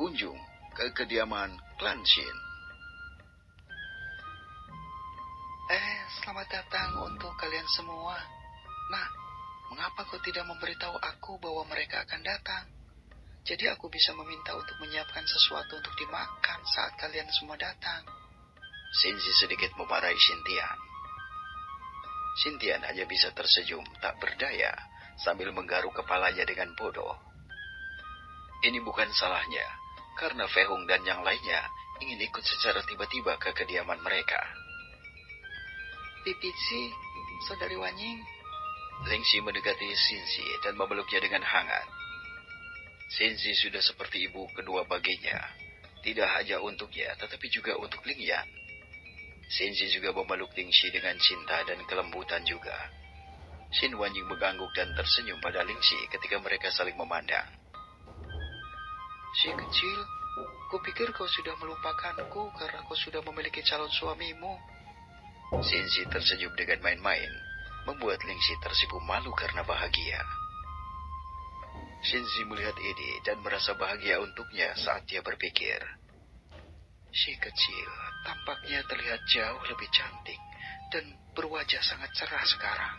berkunjung ke kediaman klan Shin. Selamat datang untuk kalian semua. Nah, mengapa kau tidak memberitahu aku bahwa mereka akan datang? Jadi aku bisa meminta untuk menyiapkan sesuatu untuk dimakan saat kalian semua datang. Shinji sedikit memarahi Xintian. Xintian hanya bisa tersenyum tak berdaya sambil menggaruk kepalanya dengan bodoh. Ini bukan salahnya, karena Fei Hung dan yang lainnya ingin ikut secara tiba-tiba ke kediaman mereka. Pipitsi, saudari Wanying. Lingxi mendekati Shinji dan memeluknya dengan hangat. Shinji sudah seperti ibu kedua baginya, tidak hanya untuknya tetapi juga untuk Lingyan. Shinji juga memeluk Lingxi dengan cinta dan kelembutan juga. Shin Wanying mengangguk dan tersenyum pada Lingxi ketika mereka saling memandang. Si kecil, kupikir kau sudah melupakanku karena kau sudah memiliki calon suamimu. Shinji tersenyum dengan main-main, membuat Lingxi tersipu malu karena bahagia. Shinji melihat ini dan merasa bahagia untuknya saat dia berpikir. Si kecil tampaknya terlihat jauh lebih cantik dan berwajah sangat cerah sekarang.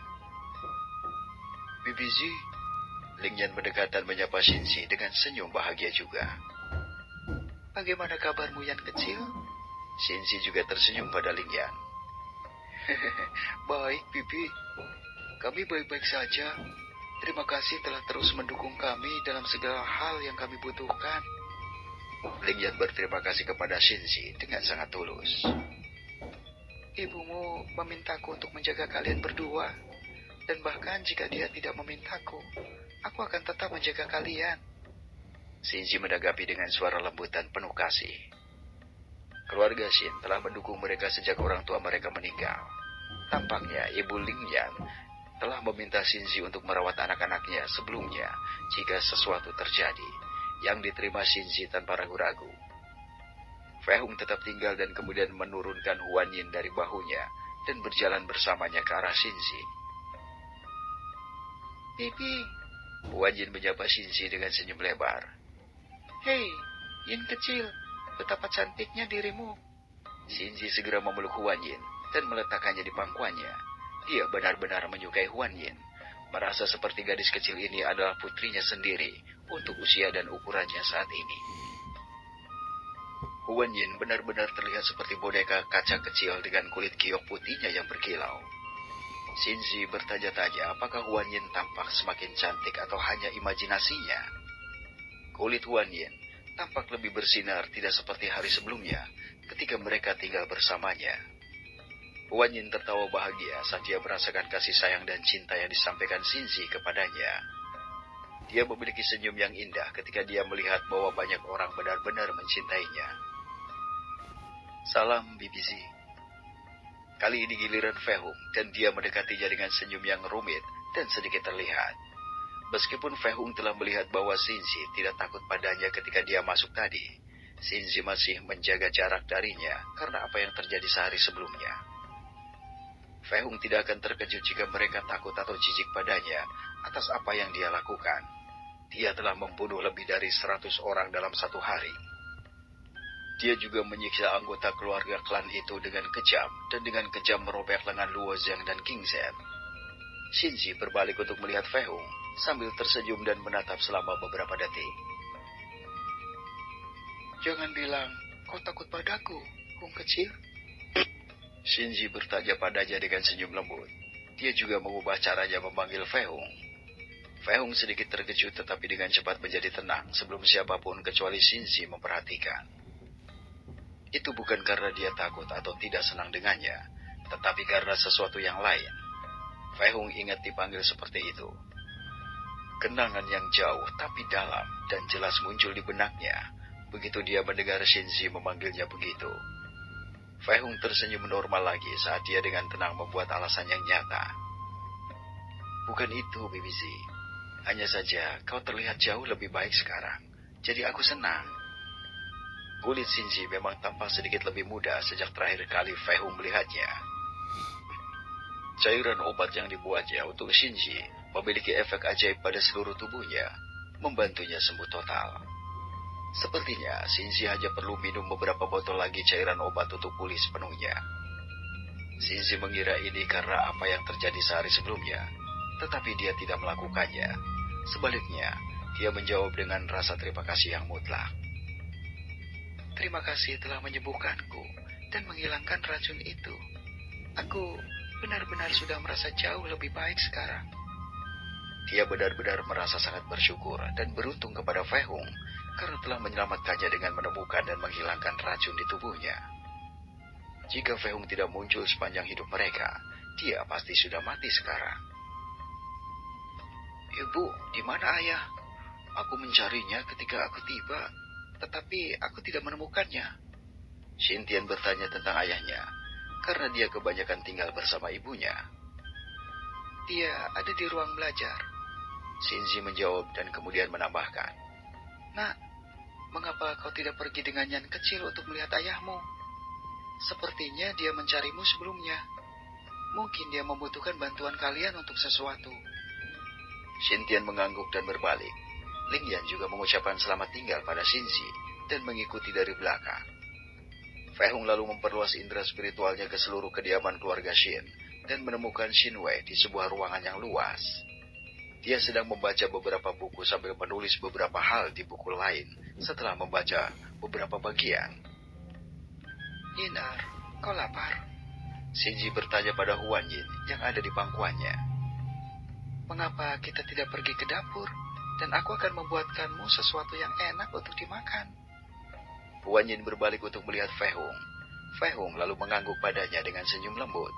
Bibizi, Lingyan mendekat dan menyapa Shinji dengan senyum bahagia juga. Bagaimana kabarmu, Yan kecil? Shinji juga tersenyum pada Lingyan. Baik, Bibi. Kami baik-baik saja. Terima kasih telah terus mendukung kami dalam segala hal yang kami butuhkan. Lingyan berterima kasih kepada Shinji dengan sangat tulus. Ibumu memintaku untuk menjaga kalian berdua. Dan bahkan jika dia tidak memintaku, aku akan tetap menjaga kalian. Shinji menanggapi dengan suara lembut dan penuh kasih. Keluarga Shin telah mendukung mereka sejak orang tua mereka meninggal. Tampaknya Ibu Lingyan telah meminta Shinji untuk merawat anak-anaknya sebelumnya jika sesuatu terjadi, yang diterima Shinji tanpa ragu-ragu. Fei Hung tetap tinggal dan kemudian menurunkan Huan Yin dari bahunya dan berjalan bersamanya ke arah Shinji. Bibi, Huan Yin menyapa Shinji dengan senyum lebar. Hei, Yin kecil, betapa cantiknya dirimu. Shinji segera memeluk Huan Yin dan meletakkannya di pangkuannya. Dia benar-benar menyukai Huan Yin, merasa seperti gadis kecil ini adalah putrinya sendiri untuk usia dan ukurannya saat ini. Huan Yin benar-benar terlihat seperti boneka kaca kecil dengan kulit giok putihnya yang berkilau. Shinji bertanya-tanya apakah Huan Yin tampak semakin cantik atau hanya imajinasinya. Kulit Huan Yin tampak lebih bersinar tidak seperti hari sebelumnya ketika mereka tinggal bersamanya. Huan Yin tertawa bahagia saat dia merasakan kasih sayang dan cinta yang disampaikan Shinji kepadanya. Dia memiliki senyum yang indah ketika dia melihat bahwa banyak orang benar-benar mencintainya. Salam, Bibizi. Kali ini giliran Fei Hung dan dia mendekatinya dengan senyum yang rumit dan sedikit terlihat. Meskipun Fei Hung telah melihat bahwa Shinji tidak takut padanya ketika dia masuk tadi, Shinji masih menjaga jarak darinya karena apa yang terjadi sehari sebelumnya. Fei Hung tidak akan terkejut jika mereka takut atau jijik padanya atas apa yang dia lakukan. Dia telah membunuh lebih dari 100 orang dalam satu hari. Dia juga menyiksa anggota keluarga klan itu dengan kejam dan dengan kejam merobek lengan Luo Zhang dan King Zhen. Shinji berbalik untuk melihat Fei Hung sambil tersenyum dan menatap selama beberapa detik. Jangan bilang kau takut padaku, Hung kecil. Shinji bertanya padanya dengan senyum lembut. Dia juga mengubah caranya memanggil Fei Hung. Fei Hung sedikit terkejut tetapi dengan cepat menjadi tenang sebelum siapapun kecuali Shinji memperhatikan. Itu bukan karena dia takut atau tidak senang dengannya, tetapi karena sesuatu yang lain. Fei Hung ingat dipanggil seperti itu. Kenangan yang jauh tapi dalam dan jelas muncul di benaknya begitu dia mendengar Shinji memanggilnya begitu. Fei Hung tersenyum normal lagi saat dia dengan tenang membuat alasan yang nyata. Bukan itu, Bibizi. Hanya saja kau terlihat jauh lebih baik sekarang. Jadi aku senang. Kulit Shinji memang tampak sedikit lebih muda sejak terakhir kali Fei Hung melihatnya. Cairan obat yang dibuatnya untuk Shinji memiliki efek ajaib pada seluruh tubuhnya, membantunya sembuh total. Sepertinya Shinji hanya perlu minum beberapa botol lagi cairan obat untuk pulih sepenuhnya. Shinji mengira ini karena apa yang terjadi sehari sebelumnya, tetapi dia tidak melakukannya. Sebaliknya, dia menjawab dengan rasa terima kasih yang mutlak. Terima kasih telah menyembuhkanku dan menghilangkan racun itu. Aku benar-benar sudah merasa jauh lebih baik sekarang. Dia benar-benar merasa sangat bersyukur dan beruntung kepada Fei Hung karena telah menyelamatkannya dengan menemukan dan menghilangkan racun di tubuhnya. Jika Fei Hung tidak muncul sepanjang hidup mereka, dia pasti sudah mati sekarang. Ibu, di mana ayah? Aku mencarinya ketika aku tiba, tetapi aku tidak menemukannya. Xintian bertanya tentang ayahnya, karena dia kebanyakan tinggal bersama ibunya. Dia ada di ruang belajar. Shinji menjawab dan kemudian menambahkan. Nak, mengapa kau tidak pergi dengan Nyan kecil untuk melihat ayahmu? Sepertinya dia mencarimu sebelumnya. Mungkin dia membutuhkan bantuan kalian untuk sesuatu. Xintian mengangguk dan berbalik. Ling Yan juga mengucapkan selamat tinggal pada Shinji dan mengikuti dari belakang. Fei Hung lalu memperluas indera spiritualnya ke seluruh kediaman keluarga Shin dan menemukan Shin Wei di sebuah ruangan yang luas. Dia sedang membaca beberapa buku sambil menulis beberapa hal di buku lain setelah membaca beberapa bagian. Yinar, kau lapar? Shinji bertanya pada Huan Yin yang ada di pangkuannya. Mengapa kita tidak pergi ke dapur dan aku akan membuatkanmu sesuatu yang enak untuk dimakan? Huan Yin berbalik untuk melihat Fei Hung. Fei Hung lalu mengangguk padanya dengan senyum lembut,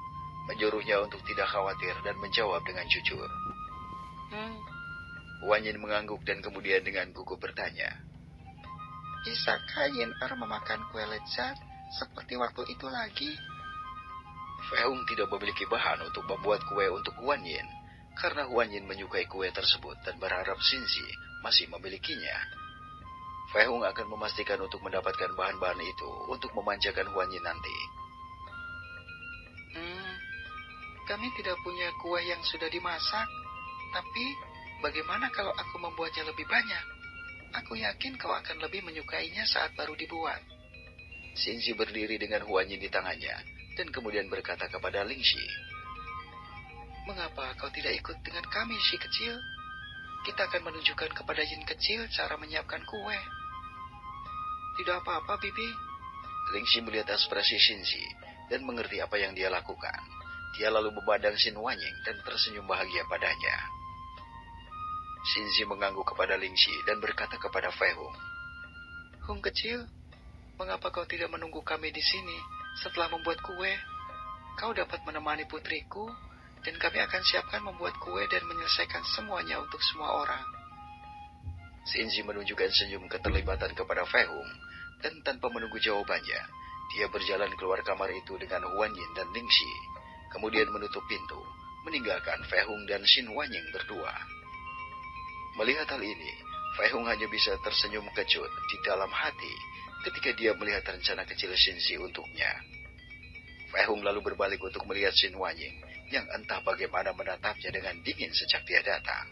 menyuruhnya untuk tidak khawatir dan menjawab dengan jujur. Huan Yin mengangguk dan kemudian dengan gugup bertanya. Bisakah Yinar memakan kue lezat seperti waktu itu lagi? Fei Hung tidak memiliki bahan untuk membuat kue untuk Huan Yin, karena Huan Yin menyukai kue tersebut dan berharap Shinji masih memilikinya. Fei Hung akan memastikan untuk mendapatkan bahan-bahan itu untuk memanjakan Huan Yin nanti. Kami tidak punya kue yang sudah dimasak, tapi bagaimana kalau aku membuatnya lebih banyak? Aku yakin kau akan lebih menyukainya saat baru dibuat. Shinji berdiri dengan Huan Yin di tangannya dan kemudian berkata kepada Ling Shi. Mengapa kau tidak ikut dengan kami, Shi kecil? Kita akan menunjukkan kepada Yin kecil cara menyiapkan kue. Tidak apa-apa, Bibi. Ling Shi melihat ekspresi Shinji dan mengerti apa yang dia lakukan. Dia lalu memandang Shin Wanying dan tersenyum bahagia padanya. Shinji mengangguk kepada Ling Shi dan berkata kepada Fei Hung. Hung kecil, mengapa kau tidak menunggu kami di sini setelah membuat kue? Kau dapat menemani putriku, dan kami akan siapkan membuat kue dan menyelesaikan semuanya untuk semua orang. Shinji menunjukkan senyum keterlibatan kepada Fei Hung, dan tanpa menunggu jawabannya, dia berjalan keluar kamar itu dengan Huan Yin dan Ling Shi, kemudian menutup pintu, meninggalkan Fei Hung dan Shin Wanying berdua. Melihat hal ini, Fei Hung hanya bisa tersenyum kecut di dalam hati ketika dia melihat rencana kecil Shinji untuknya. Fei Hung lalu berbalik untuk melihat Shin Wanying yang entah bagaimana menatapnya dengan dingin sejak dia datang.